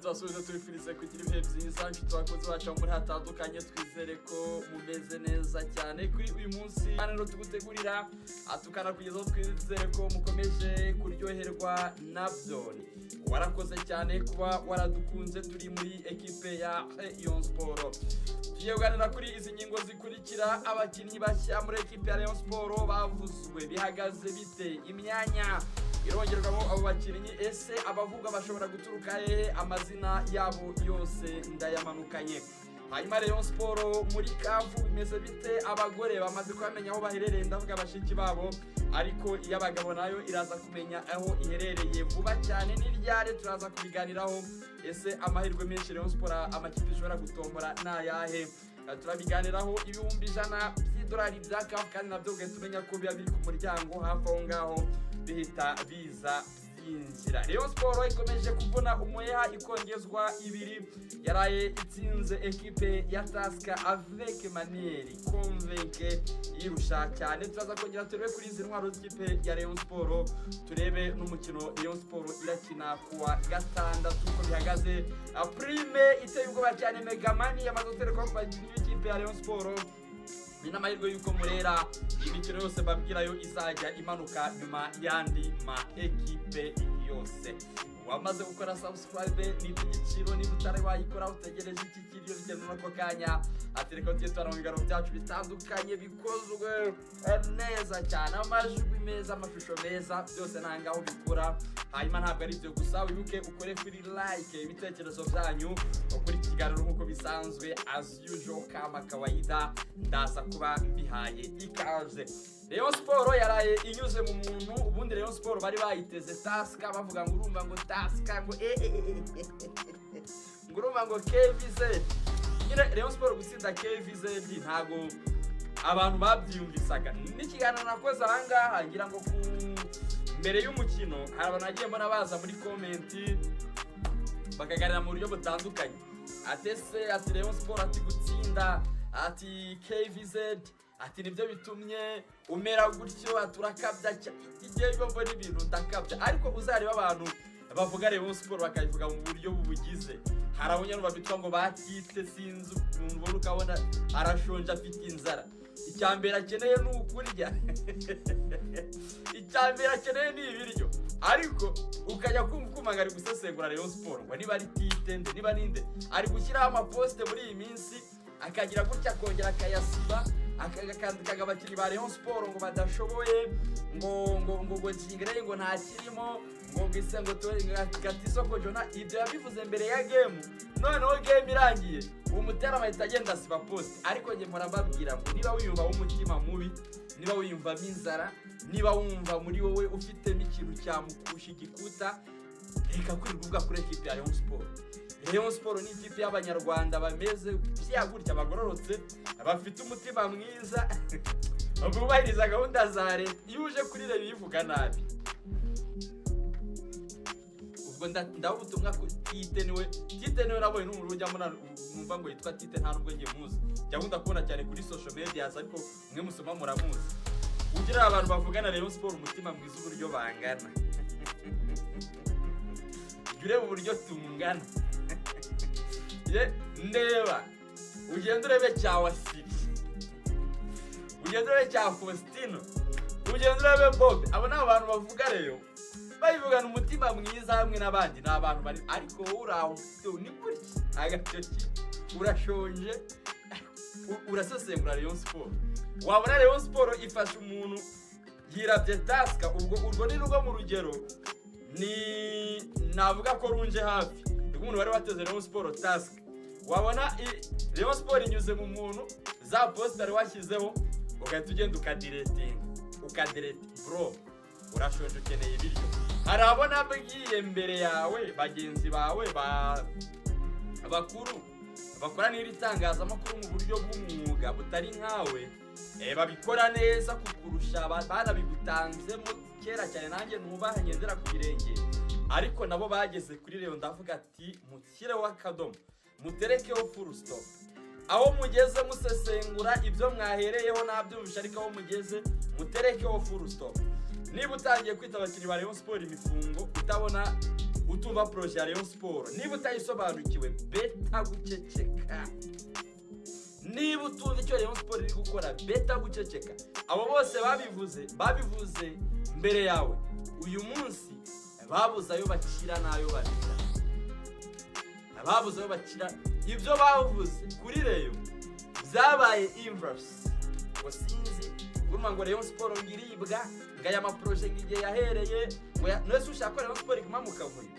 tubasubiza tubifurize kugira ibihe byiza nshuti bakunzi bacu muri hatandukanye twizere ko mumeze neza cyane kuri uyu munsi rero tugutegurira tukanakugezaho twizere ko mukomeje kuryoherwa nabyo warakoze cyane kuba waradukunze turi muri ekipe ya Rayon Sport tugiye kuganira kuri izi ngingo zikurikira abakinnyi bashya muri ekipe ya Rayon Sport bavuzwe bihagaze bite imyanya irongerwamo abo bakinnyi ese abavuga bashobora guturuka hehe amazina yabo yose ndayamanukanye hanyuma Rayon Sport muri kafu bimeze bite abagore bamaze kwamenya aho baherereye ndavuga abashiki babo ariko iyo abagabo nayo iraza kumenya aho iherereye vuba cyane n'iryare turaza kubiganiraho ese amahirwe menshi Rayon Sport amakipe ishobora gutombora nayahe turabiganiraho ibihumbi 100 by'idolari bya kafu kandi nabyo tumenya ko biba biri ku muryango hafi aho ngaho bihita biza byinjira Rayon Sport ikomeje kubona umuheha ikongezwa 2 yaraye itsinze ekipe ya Taska avec manière convaincue irusha cyane turaza kongera turebe kuri izi ntwaro z'ikipe ya Rayon Sport turebe n'umukino Rayon Sport irakina kuwa gatandatu uko bihagaze prime iteye ubwoba cyane Megamani yamaze gutereka ku bakinnyi b'ikipe ya Rayon Sport n'amahirwe yuko murera imikino yose babwirayo izajya imanuka nyuma yandi ma ekipe yose wamaze gukora subscribe n'igiciro niba utari wayikora utegereje iki kiriyo bigenda nako kanya atereka utitwara mu bigaro byacu bitandukanye bikozwe neza cyane amajwi meza amashusho meza byose nangaho bikora hanyuma ntabwo ari byo gusa wibuke ukore kuri like ibitekerezo byanyu ukuri kiganiro nkuko bisanzwe as usual kama kawaida ndaza kuba bihaye ikaze Rayon Sport yaraye inyuze mu muntu ubundi Rayon Sport bari bayiteze Taska bavuga ngo urumva ngo Taska ngo ngurumva ngo KVZ nyine Rayon Sport gutsinda KVZ ntago abantu babyumvisaga n'ikiganiro nakoze ahangaha ngira ngo mbere y'umukino hari abantu bagiye mbona baza muri comment bakaganira mu buryo butandukanye atese ati Rayon Sport ati gutsinda ati KVZ ati nibyo bitumye umera gutyo aturakabya igihe bimvo n'ibintu ndakabya ariko uzareba abantu bavuga Rayon Sport bakayivuga mu buryo bubugize harabonye n'ubabitwa ngo bakite sinzi umuntu ubona ukabona arashonje afite inzara icyambere akeneye n'ukurya icyambere akeneye n'ibiryo ariko ukajya kumva ari gusesengura Rayon Sport ngo niba ari titende niba ninde ari gushyiraho amaposte muri iyi minsi akagira gutya akongera akayasiba akandika abakinnyi ba Rayon Sport ngo badashoboye ngo kingire ngo nta kirimo ngo gise ngo gatisoko jona ibyo yabivuze mbere ya game noneho game irangiye umutera amahita agenda asiba post ariko nge mpora mbabwira ngo niba wiyumva umutima mubi niba wiyumva inzara niba wumva muri wowe ufite n'ikintu cyamukusha igikuta reka kwirirwa kuri ekipe ya Rayon Sport Rayon Sport ni ikipe y'abanyarwanda bameze byagurya bagororotse bafite umutima mwiza bubahiriza gahunda za leta iyo uje kuri reba bivuga nabi ubwo ndaho ubutumwa Tite niwe nabonye n'umuntu ujya mwumva ngo yitwa Tite nta nubwo ngiye muzi cyangwa kubona cyane kuri social media ariko mwe musoma muramuzi ugira abantu bavugana Rayon Sport umutima mwiza uburyo bangana ureba uburyo tungana ndeba ugenda urebe cya Wasiri ugenda urebe cya Faustino ugenda urebe Bob abo ni abantu bavuga rero bayivugana umutima mwiza hamwe n'abandi ni abantu bari ariko wowe uraho ni gutya agatoki urashonje urasesengura Rayon Sport wabona Rayon Sport ifasha umuntu yirabye Taska urwo ni rugo mu rugero ni navuga ko runje hafi umuntu wari wateze Rayon Sport Taska wabona Rayon Sport inyuze mu muntu za poster washyizeho ugahita ugenda ukadirete bro urashonje ukeneye ibiryo harabona bagiye mbere yawe bagenzi bawe bakuru bakora n'iri tangazamakuru mu buryo bw'umwuga butari nkawe babikora neza kukurusha banabigutanzemo kera cyane nanjye nubaha ngendera ku birenge ariko nabo bageze kuri Rayon ndavuga ati mukireho akadomo muterekeho full stop aho mugeze musesengura ibyo mwahereyeho nabyumvisha ariko aho mugeze muterekeho full stop niba utangiye kwita abakinnyi ba Rayon Sport imifungo utabona utumva projet ya Rayon Sport, niba utayisobanukiwe beta guceceka. Niba utumva icyo Rayon Sport iri gukora beta guceceka. Abo bose babivuze mbere yawe. Uyu munsi babuze ayo bakira nayo barira. Babuze ayo bakira ibyo bavuze kuri Rayon byabaye inverse. Ngo sinzi urumva ngo Rayon Sport ngiribwa ngaya ama projet ngiye yahereye ngo nese ushaka Rayon Sport kumamuka vuyo.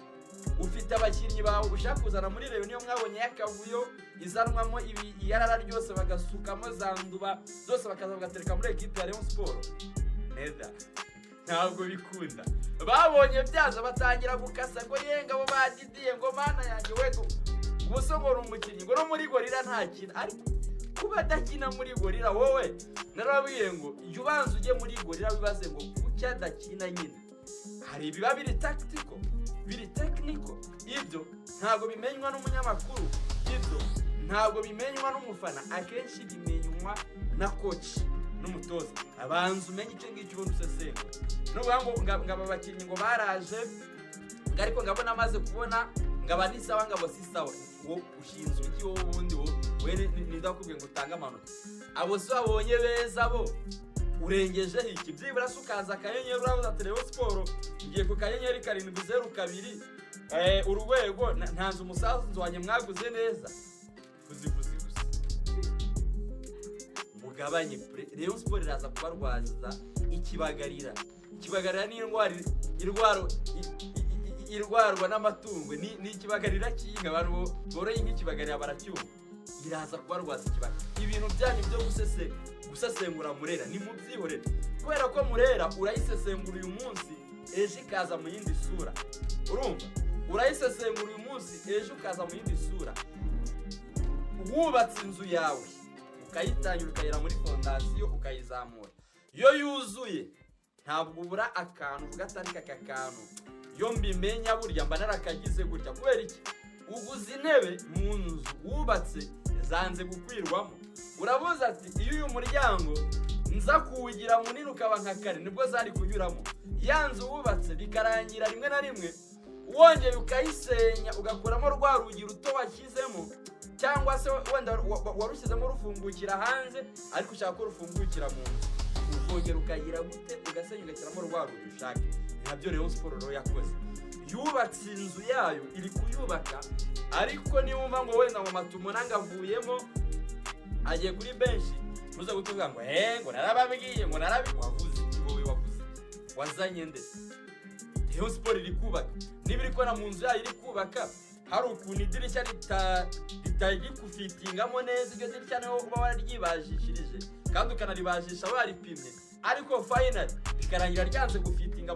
Ufite abakinnyi bawe ushaka kuzana muri Rayon niyo mwabonye yakavuyo izanwamo ibi yarara ryose bagasukamo zanduba zose bakaza bagatereka muri equipe ya Rayon Sport. Neda ntabwo bikunda. Babonye byaza batangira gukasa ngo yenga bo badidiye ngo mana yanjye wego ubusongora umukinnyi ngo no muri gorira ntakina. Ariko kuba dakina muri gorira wowe narabwiye ngo iyo ubanza ujye muri gorira bibaze ngo kucya dakina nyine. Hari biba biri tactical biri technical. Ibyo ntabwo bimenywa n'umunyamakuru, ibyo ntabwo bimenywa n'umufana, akenshi bimenywa na coach n'umutoza. Abanza umenye icyo ngicyo ubona usesenga. N'ubwo ngo aba bakinnyi ngo baraje ariko ngabona amaze kubona ngaba ni sawa ngabo si sawa. Wo ushinzwe iki wowe ubundi we nidakubwiye ngo utanga amanota. Abo se babonye beza bo urengeje iki byibura sukaza akanyenyeri urabuza Rayon Sport igiye ku kanyenyeri 702 urwego ntanze umusaza wanye mwaguze neza fuzi gusa mugabanye Rayon Sport iraza kubarwaza ikibagarira ni irwarwa n'amatungo ni ikibagarira kinga abantu boroye nk'ikibagarira baracyumva iraza kubarwaza ikibaga. Ibintu byanyu byo gusesengura Murera ni mubyihorere kubera ko Murera urayisesengura uyu munsi ejo ikaza mu yindi sura. Urumva urayisesengura uyu munsi ejo ukaza mu yindi sura. Wubatse inzu yawe ukayitangira ukayira muri fondasiyo ukayizamura, iyo yuzuye ntabwo ubura akantu ugatandika akakantu yo mbimenya burya mba narakagize gutya. Kubera iki? Uguze intebe mu nzu wubatse zanze gukwirwamo. Urabuza ati iyo uyu muryango nza kuwugira munini ukaba nka kare nibwo zari kunyuramo. Yanzu wubatse bikarangira rimwe na rimwe wongeye ukayisenya ugakuramo rwa rugi ruto washyizemo, cyangwa se wenda warushyizemo rufungukira hanze ariko ushaka ko rufungukira mu nzu, ukongera ukagira gute ugasenya ugashyiramo rwa rugi ushaka. Nabyo Rayon Sport yakoze. Yubatse inzu yayo iri kuyubaka, ariko niwumva ngo wenda ngo Matumo nangavuyemo agiye kuri benshi muze gutuvuga ngo ngo narababwiye ngo wavuze wowe wavuze wazanye ndetse. Rayon Sport iri kubaka nibiri ko na mu nzu yayo iri kubaka hari ukuntu idirishya ritagikufitingamo neza. Iryo dirishya niho uba wararyibajishirije kandi ukanaribajisha baripimye, ariko final bikarangira ryanze gufitinga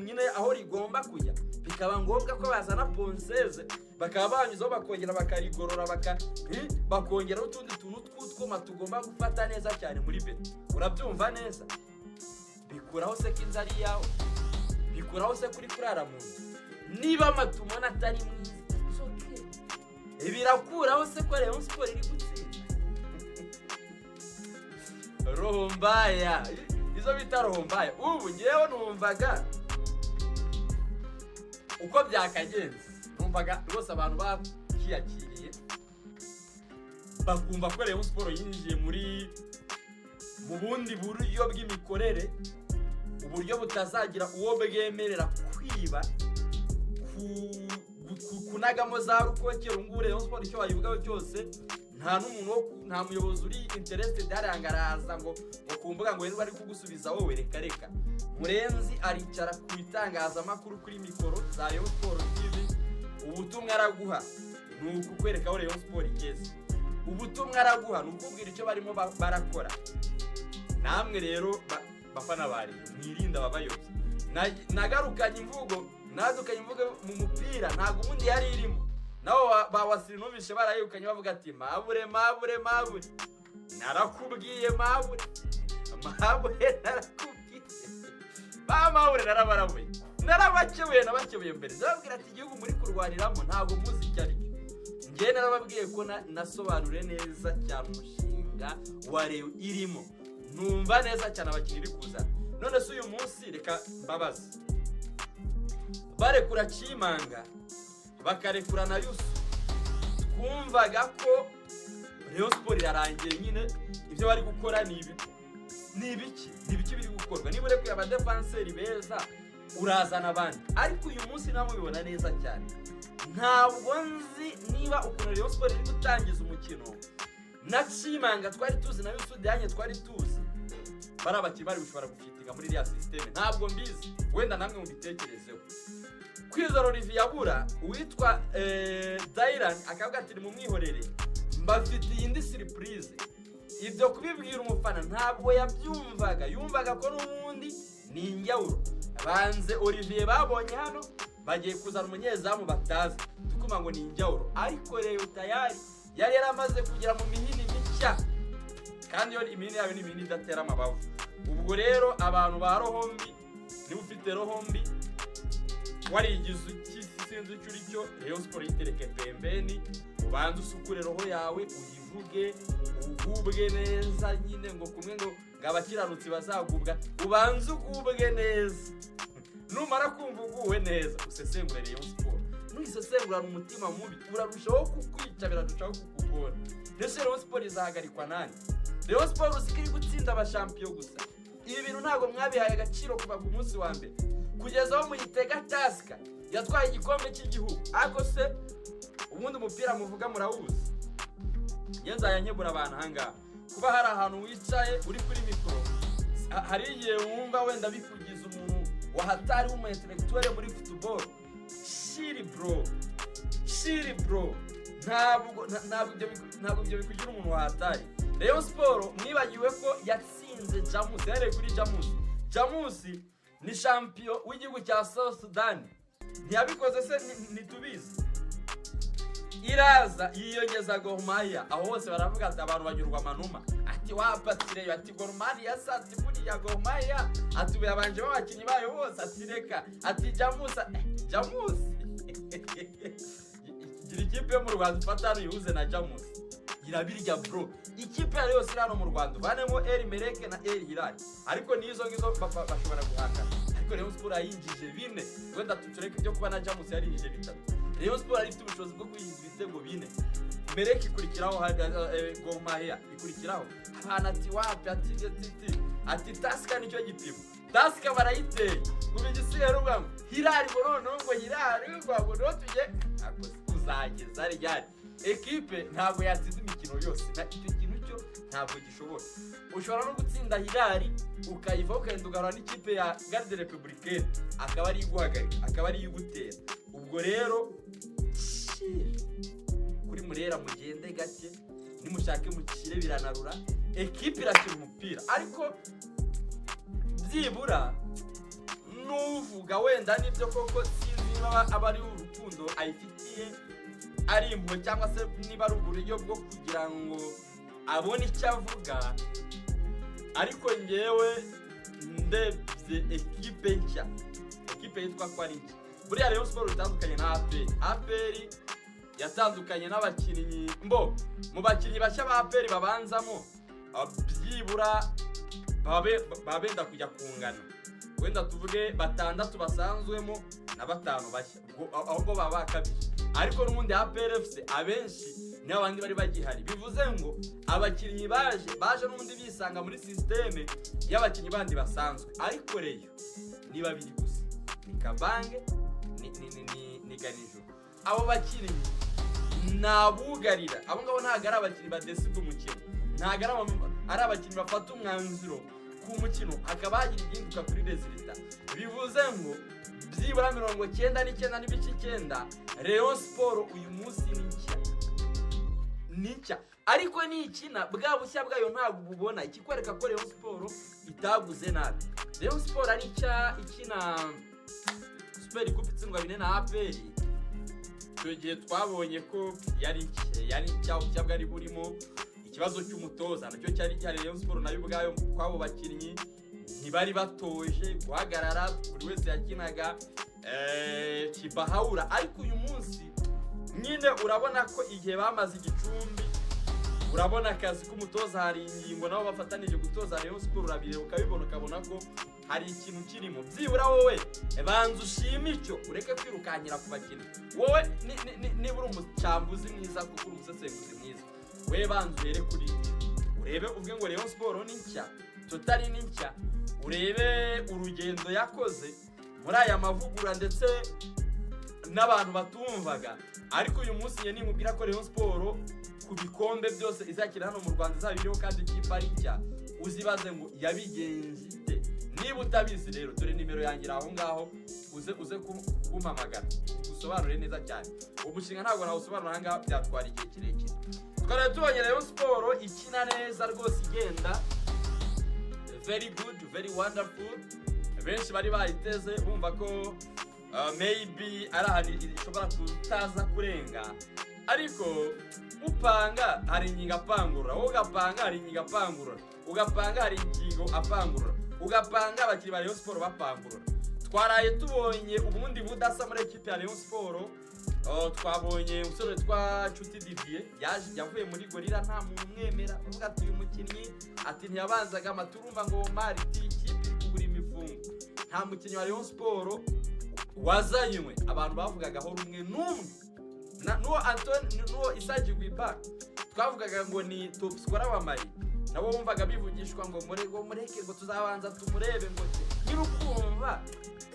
nyine aho rigomba kujya. Bikaba ngombwa ko bazana ponseze bakaba banyuzaho bakongera bakarigorora bakongeraho utundi tuntu tw'utwuma tugomba gufata neza cyane muri beto. Urabyumva neza? Bikuraho se ko inzu ari yawe, bikuraho se kuri kurara mu nzu. Niba Matumo atari mwiza birakuraho se ko Rayon Sport iri gutsinda. Rohombaya izo bita rohombaya. Ubu ngewe numvaga uko byakagenze, numvaga rwose abantu bakiyakiriye bakumva ko Rayon Sport yinjiye mu bundi buryo bw'imikorere, uburyo butazagira uwo bwemerera kwiba kunagamo za rukokero. Ngure Rayon Sport icyo wayivugaho cyose nta muyobozi uri interested arangaraza ngo kumbuga ngo bari kugusubiza wowe reka. Murenzi aricara ku itangazamakuru kuri mikoro za Rayon Sport TV. Ubutumwa araguha ni ukukwereka aho Rayon Sport igeze. Ubutumwa araguha ni ukubwira icyo barimo barakora. Namwe rero bafana bari mwirinda babayobye. Nagarukanye imvugo mu mupira ntago ubundi yari irimo. Naho bawasiri numvishe barayukanye bavuga ati mabure narakubwiye mabure narakubwiye mabure narabakebuye mbere. Ndababwira ati igihugu muri kurwaniramo ntago muzi icyo ari cyo. Ngiye narababwiye ko nasobanure neza cyane umushinga wa Rayon irimo, numva neza cyane abakinnyi iri kuza. None se uyu munsi reka mbabaza barekura Chimanga bakarekura na Yusu, twumvaga ko Rayon Sport irarangiye nyine ibyo bari gukora ni ibiki biri gukorwa. Niba urekuye abadefenseri beza urazana abandi, ariko uyu munsi namubibona neza cyane. Ntabwo nzi niba ukuntu Rayon Sport iri gutangiza umukino na Chimanga twari tuzi na Yusu Dianye twari tuzi barabaki bari gushobora gufitinga muri iriya system, ntabwo mbizi, wenda namwe mubitekerezeho. Kwizera Olivier yabura uwitwa Dairan akavuga ati mu mwihorere mbafitiye indi surprise. Ibyo kubibwira umufana ntabwo yabyumvaga, yumvaga ko n'ubundi ni injyawuro. Banze Olivier babonye hano bagiye kuzana umunyezamu batazi tukuma ngo ni injyawuro, ariko rero tayari yari yaramaze kugera mu mihini mishya, kandi yo imihini yawe ni imihini idatera amabavu. Ubwo rero abantu ba rohombi, niba ufite rohombi warigize ikisinzi cy'uricyo Rayon Sport yitereke pembeni, ubanze usukure roho yawe uyivuge ugubwe neza nyine ngo kumwe ngo abakiranutsi bazagubwa, ubanze ugubwe neza. Numara kumva uguwe neza usesengure Rayon Sport. Nusesengurana umutima mubi urarushaho kukwica, biradushaho kukugora. Ndetse Rayon Sport izahagarikwa nani? Rayon Sport usikiri gutsinda abashampiyo gusa. Ibi bintu ntago mwabihaye agaciro kuva ku munsi wa mbere kugeza aho muyitega Taska yatwaye igikombe cy'igihugu. Ariko se ubundi umupira muvuga murawuzi. Yenzayanyebura abantu hangaha kuba hari ahantu wicaye uri kuri mikoro, hari igihe wumva wenda bikugiza umuntu wahatari w'umu intellectuel muri football. Shiri bro, ntabwo ibyo bikugira umuntu wahatari. Rayon Sport mwibagiwe ko yatsinze Jamus, yari kuri Jamus ni champion w'igihugu cya South Sudan. Ntiyabikoze se nitubizi. Iraza yiyongeza Gor Mahia, aho hose baravuga ati abantu banyurwa amanuma, ati wapatire ati Gor Mahia sati buri ya Gor Mahia, ati yabanje babakinyi bayo bose, ati reka ati Jamus gira ikipe yo mu Rwanda ufatana yuze na Jamus irabirya bro. Ikipe yari yose irano mu Rwanda banemo El Mereke na El Hilal, ariko nizo ngizo bashobora guhangana. Ariko Rayon Sport yinjije bine, wenda tutureke ibyo kuba na Jamus yari yinjije bitatu. Rayon Sport ifite ubushobozi bwo kuyinjiza ibitego bine. Mereke ikurikiraho Gor Mahia ikurikiraho abana ati wapi ati Taska nicyo gipimo. Taska barayiteye kubigisiye rugamo Hilal borono ngo Hilal ngo tujye uzageza ryari. Ekipe ntabwo yatsinda imikino yose, na icyo kintu cyo ntabwo gishobora. Ushobora no gutsinda Hilal ukayiva ukagenda ugarura n'ikipe ya Garde Republicaine akaba ari iguhagarika, akaba ari igutera. Ubwo rero kuri Murera mugende gake, nimushake mukire biranarura, ekipe irakina umupira. Ariko byibura nuvuga wenda nibyo koko sinzi niba abari urukundo ayifitiye ari impuhwe cyangwa se niba ari uburyo bwo kugira ngo abone icyo avuga. Ariko ngewe ndebye ekipe nshya, ekipe yitwa ko ari nshya. Buriya Rayon Sport itandukanye na APR yatandukanye n'abakinnyi mu bakinnyi bashya ba APR babanzamo byibura babenda kujya kungana, wenda tuvuge batandatu basanzwemo na batanu bashya, ahubwo baba kabiri. Ariko n'ubundi APR FC abenshi ni abandi bari bagihari, bivuze ngo abakinnyi baje n'ubundi bisanga muri systeme y'abakinnyi bandi basanzwe. Ariko rero ni babiri gusa, ni Kabange ni Ganijo. Abo bakinnyi nabugarira, abo ngabo ntago ari abakinnyi badesibwa umukino, ntago ari abakinnyi bafata umwanzuro ku mukino akaba hagira iginduka kuri resulta. Bivuze ngo byibura 99.9 Rayon Sport uyu munsi ni nshya. Ariko ni ikina bwa bushya bwayo ntabwo bubona, ikikwereka ko Rayon Sport itaguze nabi. Rayon Sport ari ikina Super Cup itsindwa bine na APR. Icyo gihe twabonye ko yari cyaho bwari burimo ikibazo cy'umutoza, nacyo cyari Rayon Sport nayo ubwayo kwabo bakinnyi ntibari batoje guhagarara, buri wese yakinaga kibahawura. Ariko uyu munsi nyine urabona ko igihe bamaze igicumbi, urabona akazi k'umutoza hari ingingo nabo bafatanije gutoza Rayon Sport, urabire ukabibona ukabona ko hari ikintu kirimo. Byibura wowe banza ushime icyo, ureke kwirukankira ku bakinnyi. Wowe niba uri umucambuzi mwiza kuko uri umusesenguzi mwiza, we banza uhere kuri urebe uvuge ngo Rayon Sport ni nshya, Totali ni nshya, urebe urugendo yakoze muri aya mavugura ndetse n'abantu batumvaga. Ariko uyu munsi ye nimubwira ko Rayon Sport ku bikombe byose izakira hano mu Rwanda izabiriho kandi ikipe ari nshya, uzibaze ngo yabigenje ite. Niba utabizi rero dore nimero yangira aho ngaho, uze kumpamagara usobanure neza cyane. Umushinga ntabwo nawusobanura aha ngaha, byatwara igihe kirekire. Twari tubonye Rayon Sport ikina neza rwose, igenda very good, very wonderful. Benshi bari bayiteze bumva ko maybe ari ahantu ishobora kutaza kurenga, ariko upanga hari ingingo apangurura, ugapanga hari ingingo apangurura, ugapanga hari ingingo apangurura, ugapanga abakiri ba Rayon Sport bapangurura. Twaraye tubonye ubundi budasa muri equipe ya Rayon Sport. Twabonye umusore twa Nshuti Didier yavuye muri Gorilla, nta muntu umwemera, uvuga ati uyu mukinnyi ati ntiyabanzaga amaturumva ngo Mariti ikipe kugura imifungo. Nta mukinnyi wa Rayon Sport wazanywe abantu bavugagaho rumwe n'umwe, n'uwo Antoine n'uwo Isaji Gwiba twavugaga ngo ni top scorer wa Mali, nabo bumvaga bivugishwa ngo mureke ngo tuzabanza tumurebe ngo nirukumva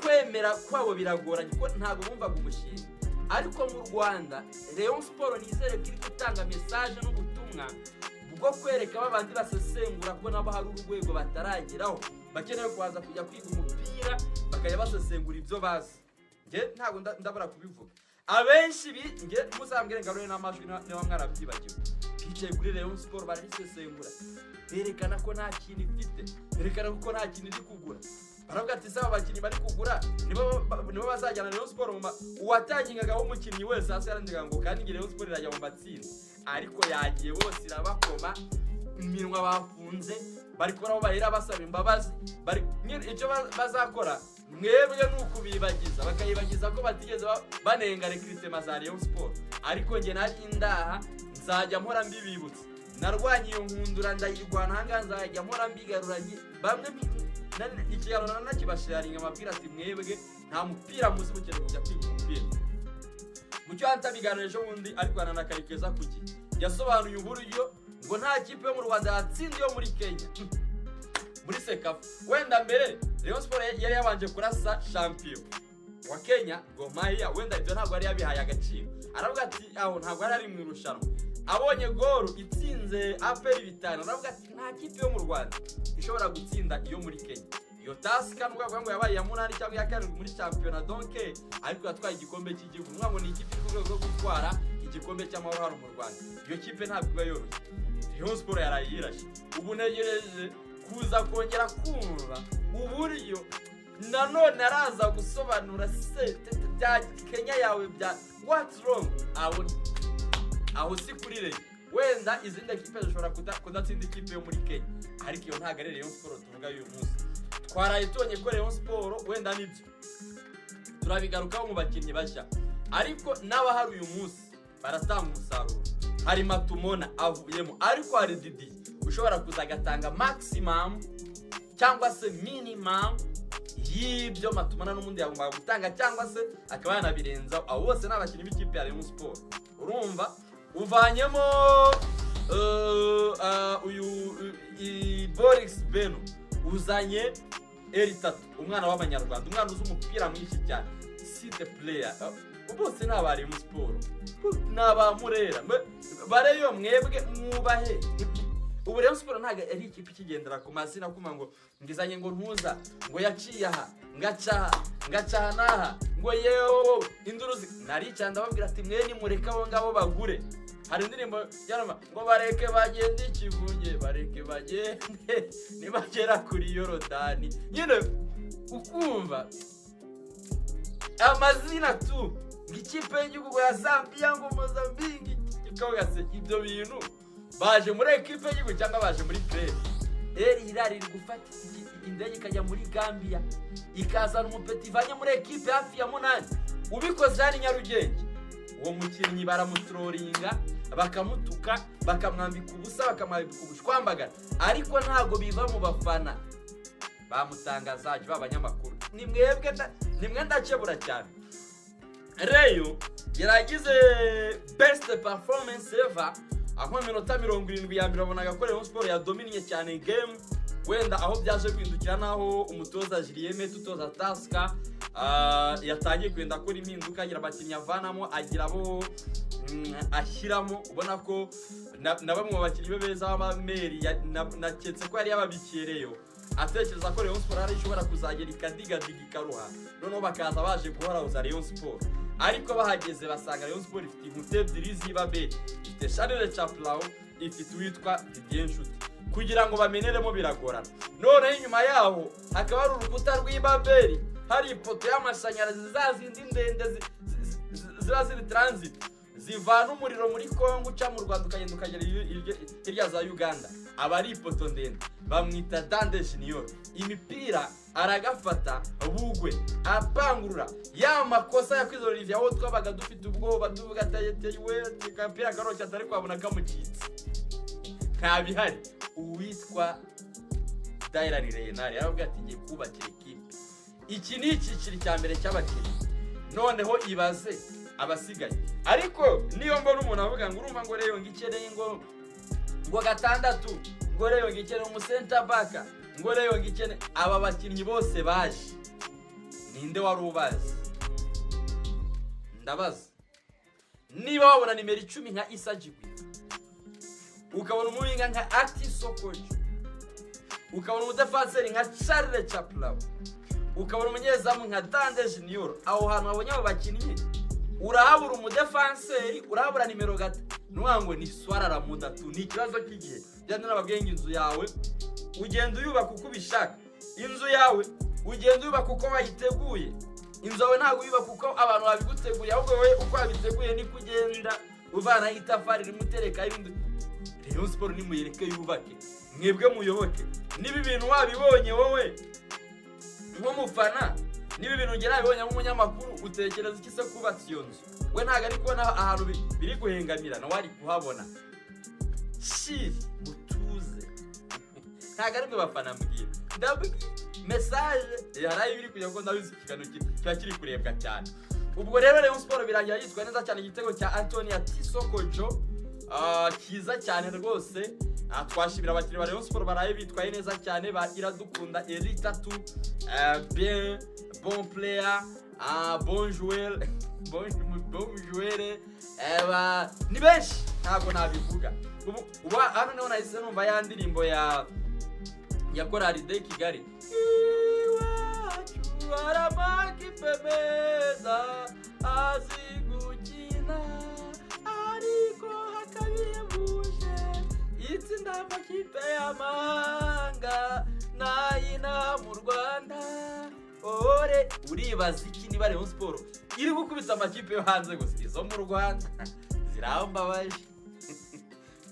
kwemera kwabo biragoranye ko ntago bumvaga umushinga. Ariko mu Rwanda Rayon Sport nizere kiri gutanga message n'ubutumwa bwo kwereka abandi basesengura ko nabo hari urwego batarageraho, bakeneye kubanza kujya kwiga umupira bakajya basesengura ibyo bazi. Nge ntago ndabura kubivuga. Abenshi nge muzambwire ngarure n'amajwi niba mwarabyibagiwe, bicaye kuri Rayon Sport barisesengura, berekana ko nta kintu ifite, berekana ko nta kintu iri kugura. Baravuga ati saba abakinnyi bari kugura nibo bazajyana Rayon Sport uwatangingaga umukinnyi wese hasi yarandiga ngo kandi Rayon Sport irajya mu matsinda, ariko yagiye bose irabakoma iminwa bafunze, bari kubona bahera basaba imbabazi. Bari icyo bazakora mwebwe nuko bibagiza, bakayibagiza ko batigeze banenga recruitment za Rayon Sport. Ariko nge nari indaha nzajya mpora mbibibutsa, narwanye iyo nkundura ndayirwana hanga, nzajya mpora mbigarura bamwe ikiganiro nakibasharinga amabwira ati mwebwe nta mupira muzi mukene kujya kwiga umupira. Mucyo antabiganiro ejo bundi ariko na Karikeza kuki yasobanuye uburyo ngo nta kipe yo mu Rwanda yatsinze yo muri Kenya muri Sekafa. Wenda mbere Rayon Sport yari yabanje kurasa champion wa Kenya Gor Mahia, wenda ibyo ntabwo ari yabihaye agaciro. Aravuga ati aho ntabwo ari mu irushanwa, abonye goro itsinze APR bitanu, aravuga ati nta kipe yo mu Rwanda ishobora gutsinda iyo muri Kenya. Iyo task kandi uvuga ngo yabaye ya munani cyangwa ya karindwi muri championnat, donc ariko yatwaye igikombe cy'igihugu. Mwa ngo ni ikipe iri rwo gutwara igikombe cy'amahoro hano mu Rwanda. Iyo kipe ntabwo iba yoroshye. Rayon Sport yarayirashe. Ubu negereje kuza kongera kumva uburyo nanone araza gusobanura se bya Kenya yawe bya what's wrong. Aho si kuri Rayon. Wenda izindi ekipe zishobora kudatsinda ikipe yo muri Kenya, ariko iyo ntago ari Rayon Sport tuvuga uyu munsi. Twaraye tubonye ko Rayon Sport wenda nibyo turabigarukaho mu bakinnyi bashya, ariko n'abahari uyu munsi baratanga umusaruro. Hari Matumona avuyemo, ariko hari Didi ushobora kuzagatanga maximum cyangwa se minimum y'ibyo Matumona n'umundi yagomba gutanga, cyangwa se akaba yanabirenza. Abo bose n'abakinnyi b'ikipe ya Rayon Sport. Urumva uvanyemo uyu Boris Beno, uzanye R3 umwana w'abanyarwanda, umwana uzi umupira mwinshi cyane, city player. Bose n'abari mu Sport, n'abamurera bareyo mwebwe mwubahe. Ubu Rayon Sport ntago ari ikipe kigendera ku mazina kuma ngo ngizanye ngo ntuza ngo yaciye aha ngacaha naha ngo yewe induruzi nari cyanda babwira ati mwe ni mureka abo ngabo bagure. Hari indirimbo yarama ngo bareke bagende ikivunge, bareke bagende nibagera kuri Yorodani. Nyine ukumva amazina tu ikipe y'igihugu ya Zambia ngo Mozambique ikawugase ibyo bintu baje muri ekipe y'igihugu cyangwa baje muri club. Hilal iri gufata indege ikajya muri Gambia ikazana umupeti ivanye muri ekipe hafi ya 8 ubikoze ari Nyarugenge. Uwo mukinnyi baramutrolinga bakamutuka bakamwambika ubusa bakamwambika ubushwambagara, ariko ntago biva mu bafana bamutangazaje b'abanyamakuru nimwe ndakebura cyane. Rayon yaragize best performance ever, aho minota 70 ya mbere abonaga ko Rayon Sport yadominiye cyane game, wenda aho byaje kwindukira naho umutoza Julien Metu utoza Taska yatangiye kwenda kuri impinduka, agira abakinnyi avanamo, agira abo ashyiramo, ubona ko na bamwe mu bakinnyi beza b'ameri naketse ko yari yababikiyereyo, atekereza ko Rayon Sport ari ishobora kuzagera ikadiga ikaruha, noneho bakaza baje guhoraza Rayon Sport. Ariko bahageze basanga Rayon Sport ifite inkute ebyiri z'ibaberi, ifite Charles Chaplao, ifite uwitwa Didier Nshuti, kugira ngo bameneremo biragorana. None inyuma yaho hakaba ari urukuta rw'ibaberi, hari ipoto y'amashanyarazi zazindi ndende ziba ziri transit zivana umuriro muri Kongo uca mu Rwanda ukagenda ukagera hirya za Uganda. Aba ari ipoto ndende, bamwita Dande Junior. Imipira aragafata bugwe apangurura ya makosa yakwizo Olivier, aho twabaga dufite ubwoba tuvuga atayetewe kapira karocha atari kwabona kamucitse kabihari. Uwitwa Dairani Renari yaravuga ati ngiye kubakira ikipe, iki ni ikiciri cya mbere cy'abakinnyi, noneho ibaze abasigaye. Ariko niyo mbona umuntu avuga ngo urumva ngo Rayon ngikeneye ngo gatandatu, ngo Rayon ngikeneye umu center back, ngo Rayon ngikeneye, aba bakinnyi bose baje ninde wari ubazi? Ndabaza niba wabona nimero 10 nka Issa Jigwi, ukabona umuwinga nka Ati Sokojo, ukabona umudefanseri nka Charles Chaplao, ukabona umunyezamu nka Dande Junior, aho hantu abonye abo bakinnyi urahabura umudefanseri, urahabura nimero 3, nuwango ni swara la muda tu, ni kibazo kigiye. Byane nababwenga inzu yawe ugenda uyubaka uko ubishaka, inzu yawe ugenda uyubaka uko wayiteguye, inzu yawe ntabwo uyubaka uko abantu babiguteguriye, ahubwo wowe uko wabiteguye ni kugenda uvana itafari rimutereka ibindi. Rayon Sport nimuyereke yubake, mwebwe muyoboke. Nibi bintu wabibonye wowe nk'umufana, nibi bintu ngera bibonye nk'umunyamakuru, utekereza iki se kubatsa iyo nzu? We ntago ari kubona ahantu biri guhengamira, no wari kuhabona. Shiri mutuze ntago ari bafana mbwira ndabwira message yaraye biri kujya ko ndabizi ikigano kiba kiri kurebwa cyane. Ubwo rero Rayon Sport birangira yitwa neza cyane, igitego cya Antonia Tisokojo kiza cyane rwose. Twashimira abakinnyi ba Rayon Sport baraye bitwaye neza cyane, ba Iradukunda Elita tu bien bon player, bon joueur, bon joueur, ni benshi ntabwo nabivuga. Ubu hano naho nahise numva ya ndirimbo ya Korali de Kigali, waramaki pemeza azigukina ariko hakabiyebuje itsinda amakipe y'amanga nayina mu Rwanda. Ore uribaza iki niba Rayon Sport iri gukubita amakipe yo hanze gusa, izo mu Rwanda zirambabaje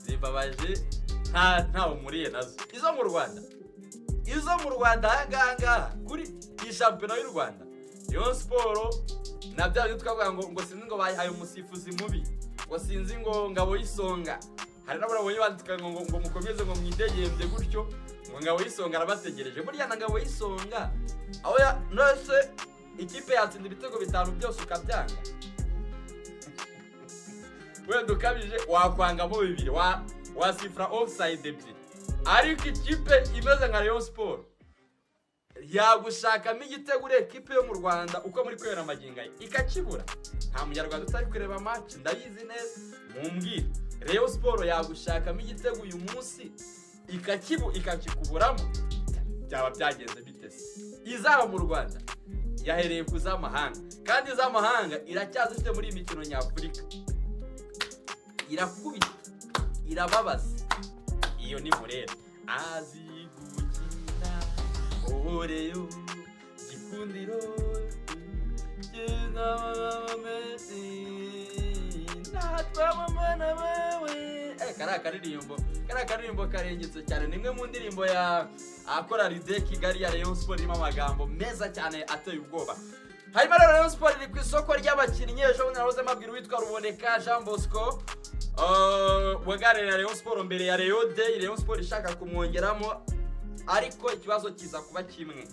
zibabaje nta umuriye nazo. Izo mu Rwanda hanganga kuri iyi shampiyona y'u Rwanda Rayon Sport nabyo twavuga ngo sinzi ngo bayihaye umusifuzi mubi, ngo sinzi ngo ngabo y'isonga, hari n'ababonye bandika ngo mukomeze ngo mwidegembye gutyo, ngo ngabo y'isonga arabategereje. Burya na ngabo y'isonga aho nose ikipe yatsinda ibitego 5 byose ukabyanga, wenda ukabije wakwangamo 2 wasifra offside ebyiri. Ariko ikipe imeze nka Rayon Sport yagushakamo igitego uri ekipe yo mu Rwanda uko muri kwera amaginga ikakibura, nta munyarwanda utari kureba match ndayizi neza. Mumbwire Rayon Sport yagushakamo igitego uyu munsi ikakikuburamo, byaba byagenze bite se? Izaba mu Rwanda yahereye kuzamahanga, kandi izamahanga iracyazifite muri imikino nyafurika, irakubita irababaza. Iyo ni Murera azigukina oreyo gikundiro kina mesi natwa mama wewe. Karirimbo karengetse cyane, nimwe mu ndirimbo ya Korali de Kigali ya Rayon Sport, irimo amagambo meza cyane ateye ubwoba. Hanyuma rero Rayon Sport iri ku isoko ry'abakinnyi. Ejo nahoze mabwira witwa Ruboneka Jean Bosco waganiriye na Rayon Sport mbere ya Rayon Day. Rayon Sport ishaka kumwongeramo ariko ikibazo kiza kuba kimwe.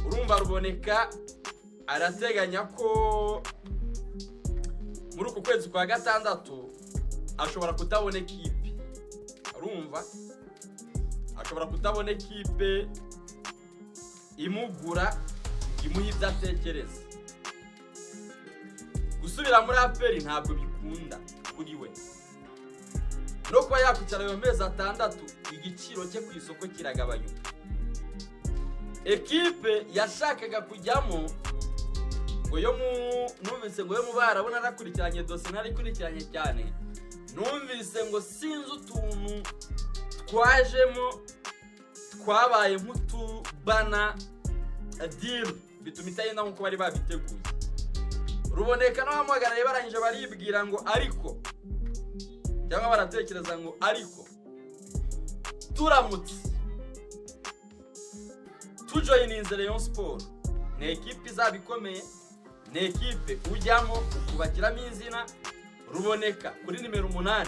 Urumva Ruboneka arateganya ko muri uku kwezi kwa gatandatu ashobora kutabona ekipe. Urumva ashobora kutabona ekipe imugura imuha ibyo atekereza. Gusubira muri APR ntabwo bikunda kuri we, no kuba yakwicara ayo mezi atandatu igiciro cye ku isoko kiragabanyuka. Ekipe yashakaga kujyamo ngo numvise ngo yo mubarabona arakurikiranye dosiye narikurikiranye cyane, numvise ngo sinzi utuntu twajemo twabaye nk'utubana deal bituma itagenda nk'uko bari babiteguye. Ruboneka n'abamuhagarariye barangije baribwira ngo ariko, cyangwa baratekereza ngo ariko turamutse tujoyininze Rayon Sport, ni ekipe izaba ikomeye, ni ekipe ujyamo ukubakiramo izina. Ruboneka kuri nimero 8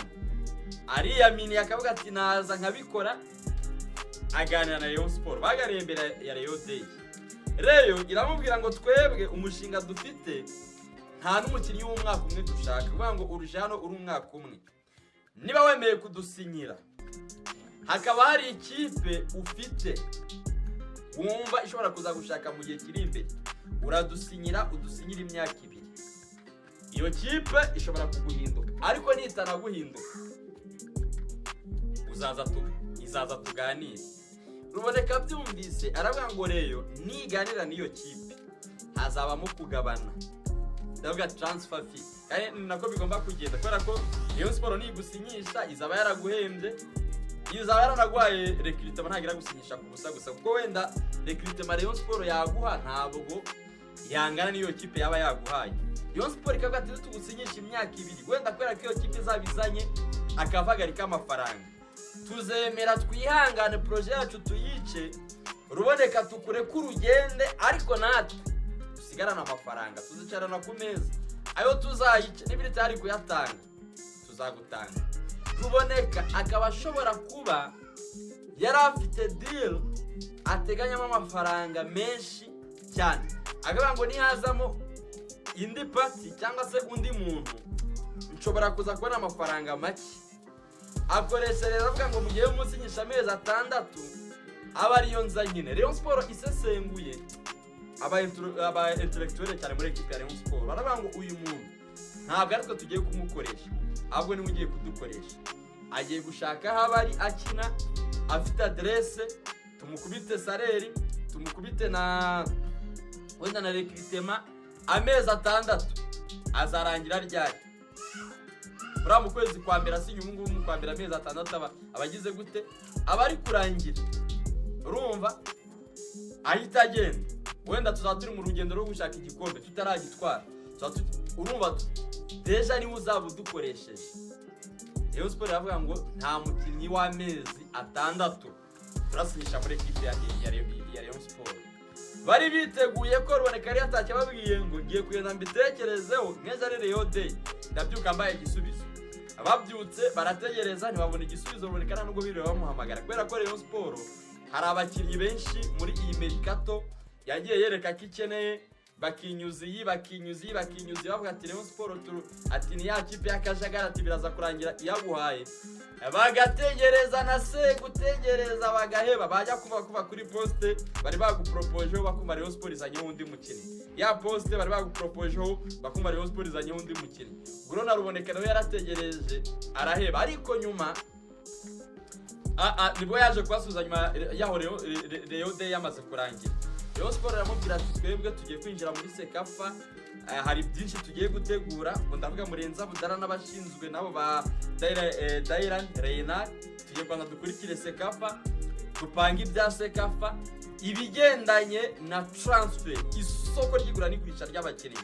ariyaminiye akavuga ati naza nkabikora, aganira na Rayon Sport. Baganiriye imbere ya Rayon Day. Rayon iramubwira ngo twebwe umushinga dufite nta n'umukinnyi w'umwaka umwe dushaka, kuvuga ngo uruje hano uri umwaka umwe, niba wemeye kudusinyira hakaba hari ikipe ufite wumva ishobora kuza gushaka mu gihe kiri imbere, uradusinyira udusinyira imyaka 2. Iyo kipe ishobora kuguhinduka, ariko nitanaguhinduka izaza tuganire. Ruboneka byumvise aravuga ngo Rayon niganira n'iyo kipe hazabamo kugabana, ndavuga transfer fee, kandi nako bigomba kugenda kubera ko Rayon Sport nigusinyisha izaba yaraguhembye, izaba yaranagwaye recruitment ntagira gusinyisha ku busa gusa, kuko wenda recruitment Rayon Sport yaguha ntabwo yangana n'iyo kipe yaba yaguhaye. Rayon Sport ikavuga ati tugusinyisha imyaka 2, wenda kubera ko iyo kipe izabizanye akavagarika amafaranga, tuzemera twihangane projet yacu tuyice, Ruboneka tukure ku rugende, ariko natwe tusigarana amafaranga, tuzicarana ku meza, ayo tuzayice n'ibiri tari kuyatanga tuzagutanga. Ruboneka akaba ashobora kuba yari afite deal ateganyamo amafaranga menshi cyane, akavuga ngo nihazamo indi party cyangwa se undi muntu nshobora kuza kubona amafaranga make, akoresha rero avuga ngo mugiye musinyisha amezi 6 aba ariyo nza nyine. Rayon Sport isesenguye aba intellectual cyane muri equipe ya Rayon Sport, baravuga ngo uyu muntu ntabwo ariko tugiye kumukoresha, ahubwo ni mugiye kudukoresha, agiye gushaka aho ari akina, afite adresse, tumukubite salaire, tumukubite na wenda na recruitment, amezi 6 azarangira ryari. Bura mu kwezi kwa mbere asinye ubu ngubu mu kwa mbere amezi 6 abagize gute abari kurangira. Urumva ahita agenda, wenda tuzaturi mu rugendo rwo gushaka igikombe tutaragitwara, urumva deja ni uzaba udukoresheje. Rayon Sport yavuga ngo nta mukinnyi w'amezi 6 turasinyisha muri equipe ya Rayon Sport. Bari biteguye ko Ruboneka yari atacye babwiye ngo ngiye kugenda mbitekerezeho neza ari Rayon Day, ndabyuka mbaye igisubizo. Ababyutse barategereza ntibabona igisubizo, Ruboneka nubwo biriwe bamuhamagara, kubera ko Rayon Sport hari abakinnyi benshi muri iyi mercato yagiye yereka ko ikeneye, bakinyuzi bavuga ati Rayon Sport ati ni ya kipe y'akajagara, ati biraza kurangira iyaguhaye, bagategereza na se gutegereza bagaheba, bajya kuva kuri poste bari bagupropojeho bakumva Rayon Sport izanye undi mukinnyi, ya poste bari bagupropojeho bakumva Rayon Sport izanye undi mukinnyi. Guro na Ruboneka nawe yarategereje araheba, ariko nyuma nibwo yaje kubasubiza nyuma yaho Rayon Day yamaze kurangira. Rayon Sport iramubwira ati twebwe tugiye kwinjira muri Sekafa, hari byinshi tugiye gutegura, ngo ndavuga Murenza Budara n'abashinzwe nabo ba Dairan Reina, tugiye kwanga dukurikire Sekafa, dupanga ibya Sekafa, ibigendanye na transfer, isoko ry'igura n'igurisha ry'abakinnyi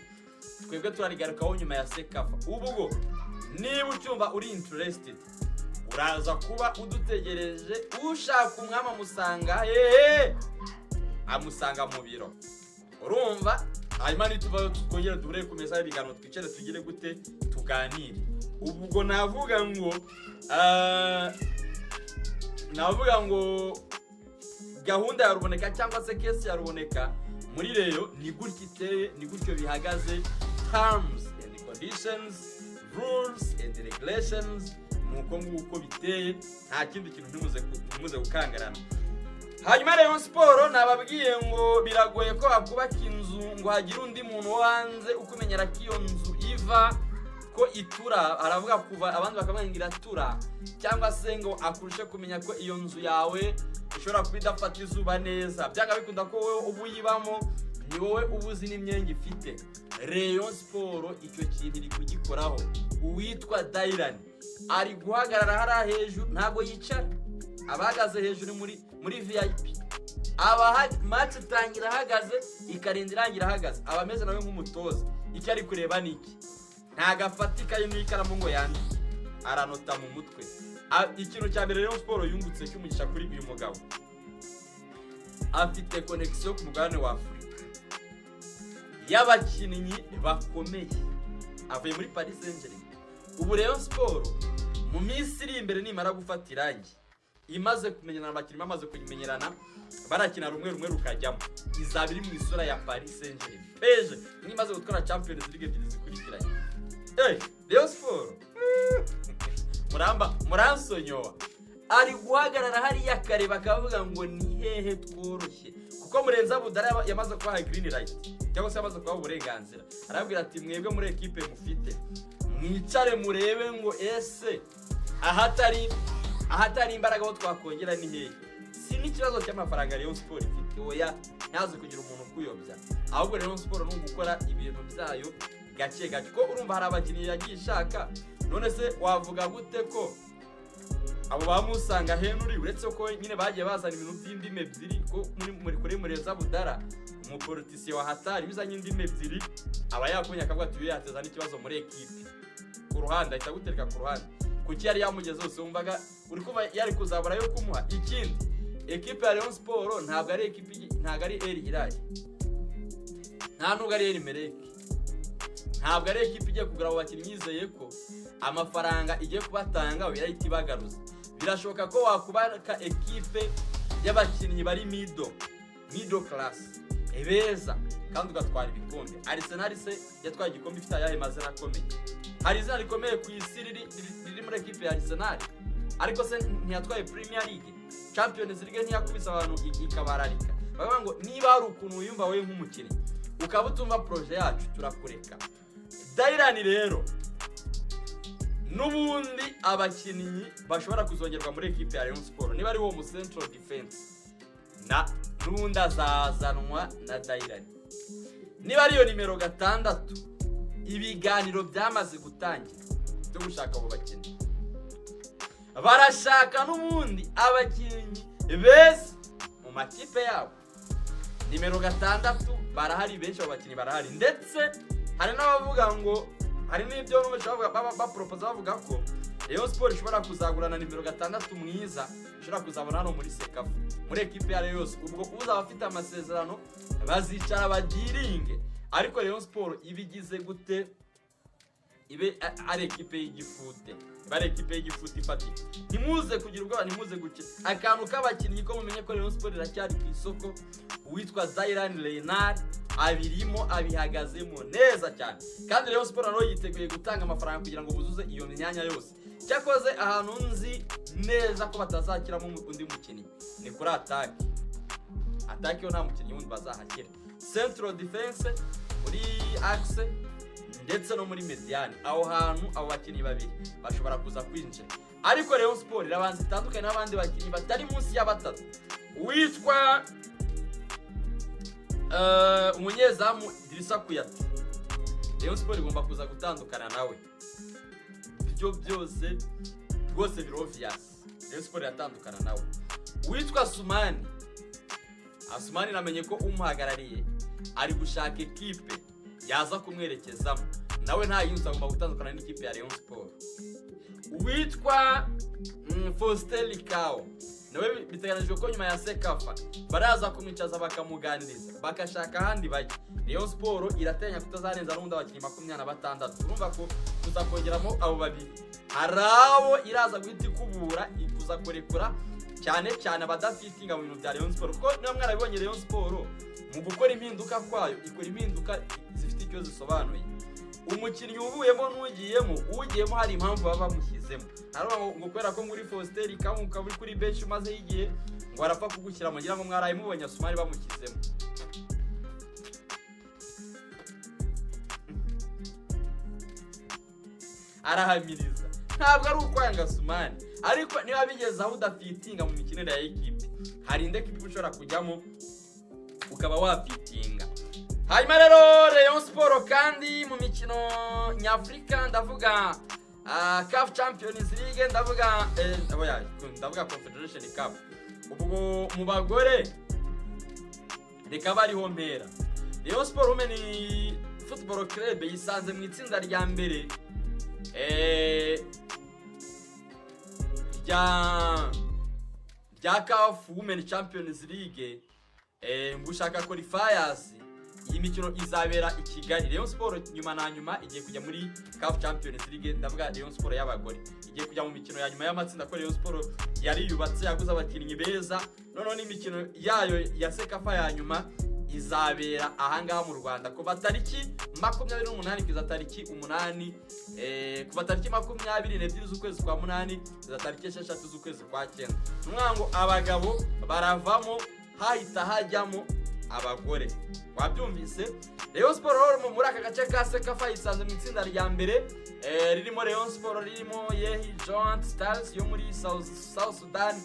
twebwe turarigarukaho nyuma ya Sekafa. Ubwo niba ucyumva uri interested uraza kuba udutegereje, ushaka umwama musanga amusanga mu biro. Urumva hanyuma nituva twongera duhure ku meza y'ibigano twicare tugire gute tuganire. Ubwo navuga ngo gahunda ya Ruboneka cyangwa se kesi ya Ruboneka muri Rayon ni gutyo iteye, ni gutyo bihagaze. Terms and conditions, rules and regulations, nuko nguko biteye, nta kindi kintu ntimuze gukangarana. Hanyuma Rayon Sport nababwiye ngo biragoye ko bakubaka inzu ngo hagire undi muntu wanze ukumenyera ko iyo nzu iva ko itura, aravuga kuva abandi bakamwangira tura, cyangwa se ngo akurushe kumenya ko iyo nzu yawe ishobora kuba idafata izuba neza. Byaga bikunda ko wowe ubuyibamo, ni wowe ubuzi n'imyenge ifite. Rayon Sport icyo kintu iri kugikoraho. Uwitwa Dailan ari guhagarara hara hejuru, ntago yicara, abahagaze hejuru muri VIP. Match itangira ahagaze ikarinda irangira ahagaze, abameze nawe nk'umutoza. Icyo ari kureba niki? Ntago afatika n'ikaramu ngo yandike, aranota mu mutwe. Ikintu cya mbere Rayon Sport yungutse cy'umugisha kuri uyu mugabo, afite connection ku mugabane wa Afurika y'abakinnyi bakomeye, avuye muri Paris Saint-Germain. Ubu Rayon Sport mu minsi iri imbere nimara gufata irangi, imaze kumenyana abakinnyi, bamaze kumenyerana, barakina rumwe rukajyamo, izaba iri mu isura ya Paris Saint-Germain. Beje nimaze gutwara Champions League ebyiri zikurikiranye. Rayon Sport muransonyoa, ari guhagarara hariya kare bakavuga ngo ni hehe tworoshye, kuko Murenza Budara yamaze kubaha green light cyangwa se yamaze kubaha uburenganzira. Arabwira ati mwebwe muri equipe mufite, mwicare murebe ngo ese ahatari imbaraga ho twakongera ni hehe. Si n'ikibazo cy'amafaranga Rayon Sport ifite, oya, ntaze kugira umuntu kuyobya, ahubwo Rayon Sport ni gukora ibintu byayo gake gake. Ko urumva hari abakinnyi yagiye ishaka, none se wavuga gute ko abo bamusanga Henry, uretse ko nyine bagiye bazana ibintu by'indime ebyiri, ko muri Murenza Budara umupolitisiye wa hatari bizanye indime ebyiri, aba yakonya akavuga ati uyu yateza n'ikibazo muri equipe ku ruhande, ahita gutereka ku ruhande. Kuki yari yamugeze hose, wumvaga uri kuba yari kuzabura yo kumuha. Ikindi, equipe ya Rayon Sport ntabwo ari equipe, ntabwo ari El Hilal, nta nubwo ari El Merreikh, ntabwo ari equipe igiye kugura abo bakinnyi yizeye ko amafaranga igiye kubatanga birahita ibagaruza. Birashoboka ko wakubaka equipe y'abakinnyi bari middle class ebeza kandi ugatwara ibikombe. Arsenal se yatwaye igikombe ifite ayahe mazina akomeye? Hari izina rikomeye ku isi riri muri equipe ya Arsenal, ariko se ntiyatwaye Premier League, Champions League ntiyakubise abantu ikabararika. Bavuga ngo niba hari ukuntu uyumva wowe nk'umukinnyi ukaba utumva projet yacu, turakureka. Dailan rero n'ubundi abakinnyi bashobora kuzongerwa muri equipe ya Rayon Sport, niba ari wo mu central defense n'ubundi azazanwa na Dailan. Niba ari yo nimero 6, ibiganiro byamaze gutangira byo gushaka abo bakinnyi. Barashaka n'ubundi abakinnyi beza mu makipe yabo. Nimero 6 barahari, benshi abo bakinnyi barahari, ndetse hari n'abavuga ngo hari n'ibyo bapropose bavuga ko Rayon Sport ishobora kuzagurana nimero 6 mwiza, ishobora kuzabona hano muri Sekafa muri equipe ya Rayon. Ubwo uzaba afite amasezerano bazicara bagiringe, ariko Rayon Sport ibigize gute? Ibe ari equipe y'igifute, bari equipe y'igifute ifatika. Ntimuze kugira ubwoba, ntimuze guke akantu k'abakinnyi ko mumenye ko Rayon Sport iracyari ku isoko. Uwitwa Dailan Leonard abirimo, abihagazemo neza cyane, kandi Rayon Sport nayo yiteguye gutanga amafaranga kugira ngo buzuze iyo myanya yose. Cyakoze ahantu nzi neza ko batazakiramo undi mukinnyi ni kuri attack yo nta mukinnyi wundi bazahakira. Central defense, muri axe ndetse no muri mediane, aho hantu abo bakinnyi babiri bashobora kuza kwinjira. Ariko Rayon Sport irabanza itandukanye n'abandi bakinnyi batari munsi ya 3. Witwa umunyezamu Idrissa Kuyate, Rayon Sport igomba kuza gutandukana nawe. Ibyo byose rwose biri obvious, Rayon Sport yatandukana nawe. Witwa Asumani namenye ko umuhagarariye ari gushaka equipe yaza kumwerekezamo, nawe nta yunza agomba gutandukana n'ikipe ya Rayon Sport. Witwa Faustin Likao nawe biteganijwe ko nyuma ya Sekafa baraza kumwicaza bakamuganiriza, bakashaka ahandi bajya. Rayon Sport iratenya kutazarenza n'undi abakinnyi 26. Urumva ko tuzakongeramo abo babiri, harabo iraza guhita ikubura ikuza kurekura cyane cyane abadafitinga mu bintu bya Rayon Sport, kuko niba mwarabibonye Rayon Sport mu gukora impinduka kwayo ikora impinduka zifite icyo zisobanuye. Umukinnyi ubuyemo n'ugiyemo, ugiyemo hari impamvu baba bamushyizemo. Naro ngo kwera ko muri Faustin kamuka buri kuri bench maze yigiye ngo arapfa kugushyira mu ngira ngo mwaraye mubonye Asumani bamushyizemo. Arahamiriza ntabwo ari ukwanga Asumani, ariko niba bigeze aho udafitinga mu mikinire ya equipe, hari inde kipe ushobora kujyamo ukaba wafitinga. Hanyuma rero Rayon Sport kandi mu mikino nyafrika ndavuga CAF Champions League, ndavuga Confederation Cup. Ubwo mu bagore reka bariho mpera. Rayon Sport Women Football Club yisanze mu itsinda rya mbere rya CAF Women Champions League ngushaka qualifiers. Iyi mikino izabera i Kigali. Rayon Sport nyuma na nyuma igiye kujya muri CAF Champions League, ndavuga Rayon Sport y'abagore igiye kujya mu mikino ya nyuma y'amatsinda, ko Rayon Sport yari yubatse yaguze abakinnyi beza. None imikino yayo ya Sekafa ya nyuma izabera ahangaha mu Rwanda kuva tariki 28 kugeza tariki 8, kuva tariki 22 z'ukwezi kwa 8 kugeza tariki 6 z'ukwezi kwa 9. Umwango abagabo baravamo hahita hajyamo abagore. Wabyumvise? Rayon Sport muri aka gace ka Sekafa yisanze mu itsinda rya mbere ririmo Rayon Sport, ririmo Yehi Joint Stars yo muri South Sudan,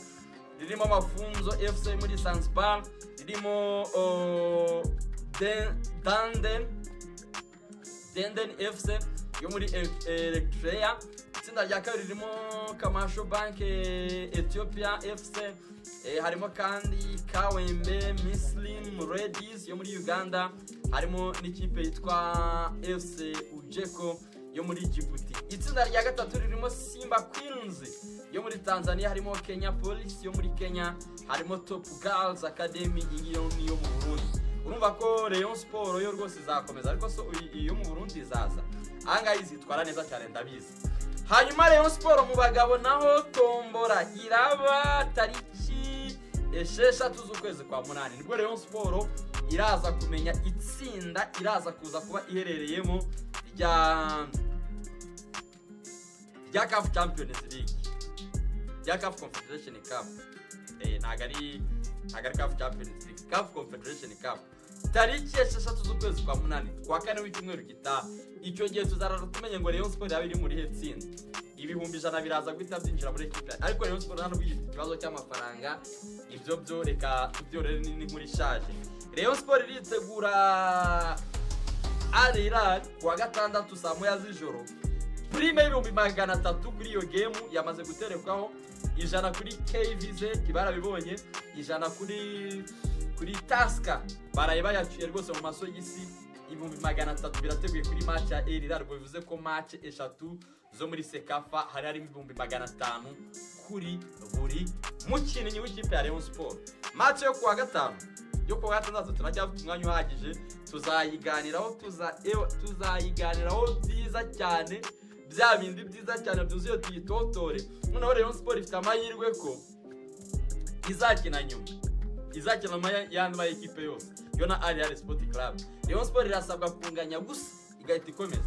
ririmo Mafunzo FC muri Zanzibar, ririmo Denden FC yo muri Eritrea. Itsinda rya kabiri ririmo Kamasho Bank Ethiopia FC, harimo kandi Kawembe Muslim Ladies yo muri Uganda, harimo n'ikipe yitwa FC Ujeko yo muri Djibouti. Itsinda rya gatatu ririmo Simba Queens yo muri Tanzania, harimo Kenya Police yo muri Kenya, harimo Top Girls Academy yo mu Burundi. Urumva ko Rayon Sport yo rwose izakomeza, ariko so iyo mu Burundi izaza anga izitwara neza cyane ndabizi. Hanyuma Rayon Sport mu bagabo naho tombora iraba tariki 6 z'ukwezi kwa 8, nibwo Rayon Sport iraza kumenya itsinda iraza kuza kuba iherereyemo rya CAF Champions League, rya CAF Confederation Cup. Nagari CAF Champions League, CAF Confederation Cup tariki 6 z'ukwezi kwa 8 kwa 4 w'icyumweru gitaha. Icyo gihe tuzarara tumenye ngo Rayon Sport yaba iri muri he tsinda. Ibihumbi 100 biraza guhita byinjira muri equipe, ariko Rayon Sport hano bigifite ikibazo cy'amafaranga. Ibyo byo reka tubyorere ni muri charge. Rayon Sport iritegura Al Hilal kuwa 6 saa 9 z'ijoro. Prime y'ibihumbi 300 kuri iyo game yamaze guterekwaho, 100 kuri KVZ barabibonye, 100 kuri Taska baraye bayaciye rwose mu masogisi. 300 birateguye kuri match ya Al Hilal, bivuze ko match 3 zo muri Sekafa hari 500 kuri buri mukinnyi w'ikipe ya Rayon Sport. Match yo kuwa 5 yo kuwa 6 tunacyafite umwanya uhagije, tuzayiganiraho byiza cyane, bya bindi byiza cyane byuzuye tuyitotore. Noneho Rayon Sport ifite amahirwe ko izakina nyuma, izakina yandi ma equipe yose yo na Al Hilal Sport Club. Rayon Sport irasabwa kunganya gusa igahita ikomeza.